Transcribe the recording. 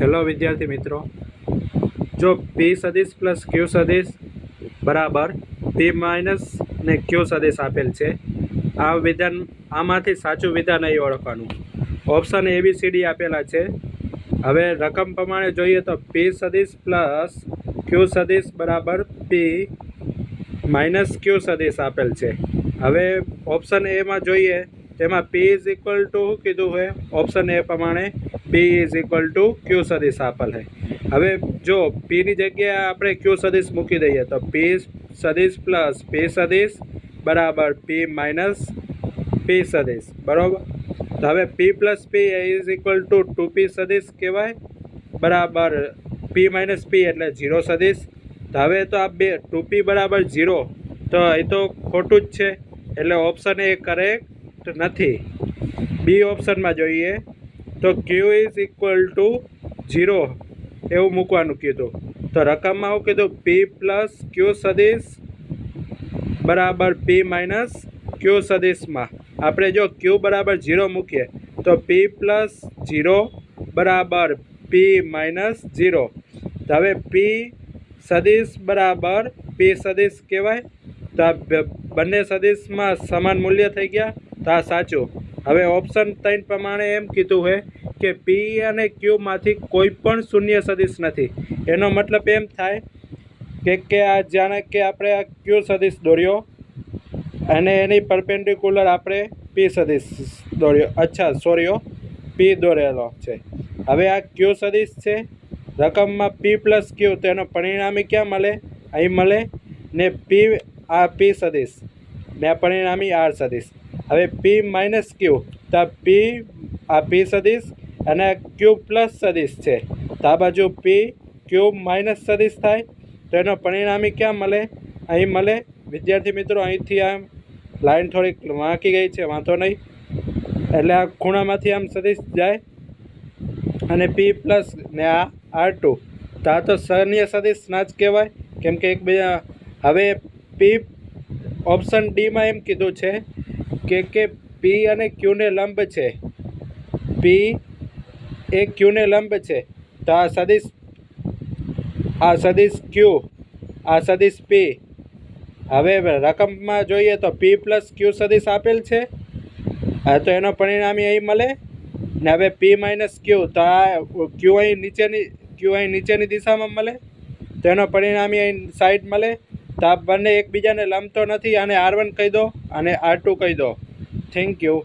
Hello વિદ્યાર્થી મિત્રો, જો પી સદિશ પ્લસ ક્યુ સદિશ બરાબર પી માઇનસ ને ક્યુ સદિશ આપેલ છે. આ વિધાન આમાંથી સાચું વિધાન અહીં ઓળખવાનું. ઓપ્શન ABCD આપેલા છે. હવે રકમ પ્રમાણે જોઈએ તો પી સદિશ પ્લસ ક્યુ સદિશ બરાબર પી માઇનસ ક્યુ સદિશ આપેલ છે. હવે ઓપ્શન એમાં જોઈએ તેમાં પી ઇઝ ઇક્વલ ટુ શું કીધું હોય? ઓપ્શન એ પ્રમાણે પી ઇઝ ઇક્વલ ટુ ક્યુ સદિશ આપેલ છે. હવે જો પીની જગ્યાએ આપણે ક્યુ સદિશ મૂકી દઈએ તો પી સદિશ પ્લસ પી સદિશ બરાબર પી માઇનસ પી સદિશ બરાબર. તો હવે P plus P is equal to 2p સદિશ કહેવાય બરાબર પી માઇનસ પી એટલે 0 સદિશ. તો હવે તો આ બે 2p બરાબર 0 તો એ તો ખોટું જ છે, એટલે ઓપ્શન એ કરેક્ટ નથી. બી ઓપ્શનમાં જોઈએ તો ક્યુ ઇઝ ઇક્વલ ટુ 0 એવું મૂકવાનું કીધું. તો રકમમાં શું કીધું? પી પ્લસ ક્યુ સદિશ બરાબર પી માઇનસ ક્યુ સદિશમાં આપણે જો ક્યુ બરાબર 0 મૂકીએ તો પી પ્લસ 0 બરાબર પી માઇનસ 0. તો હવે પી સદિશ બરાબર પી સદિશ કહેવાય. તો આ બંને સદિશમાં સમાન મૂલ્ય થઈ ગયા, તો આ સાચું. હવે ઓપ્શન 3 પ્રમાણે એમ કીધું છે કે પી અને ક્યુમાંથી કોઈ પણ શૂન્ય સદિશ નથી. એનો મતલબ એમ થાય કે આ જાણે કે આપણે આ ક્યુ સદિશ દોર્યો અને એની પરપેન્ડિક્યુલર આપણે પી સદિશ દોર્યો. પી દોરેલો છે. હવે આ ક્યુ સદિશ છે, રકમમાં પી પ્લસ ક્યુ, તો એનો પરિણામી ક્યાં મળે? અહીં મળે ને પી આ પી સદિશ ને આ પરિણામી આર સદિશ. હવે પી માઇનસ ક્યુ તો પી આ પી સદિશ અને ક્યુ પ્લસ સદિશ છે, તો આ બાજુ પી ક્યુ માઇનસ સદિશ થાય. તો એનો પરિણામી ક્યાં મળે? અહીં મળે. વિદ્યાર્થી મિત્રો, અહીંથી આમ લાઈન થોડીક વાંકી ગઈ છે, વાંધો નહીં. એટલે આ ખૂણામાંથી આમ સદિશ જાય અને પી પ્લસ ને આ R2, તો આ તો શૂન્ય સદિશ ના જ કહેવાય, કેમ કે એકબીજા. હવે પી ઓપ્શન ડીમાં એમ કીધું છે કે પી અને ક્યુને લંબ છે. પી એ ક્યુને લંબ છે, તો આ સદિશ ક્યુ, આ સદિશ પી. હવે રકમમાં જોઈએ તો પી પ્લસ ક્યુ સદિશ આપેલ છે, તો એનો પરિણામી અહીં મળે ને હવે પી માઇનસ ક્યુ, તો આ ક્યુ અહીં નીચેની દિશામાં મળે, તો એનો પરિણામી અહીં સાઈડ મળે. તો આ બંને એકબીજાને લંબ તો નથી. આને R1 કહી દો અને R2 કહી દો. Thank you.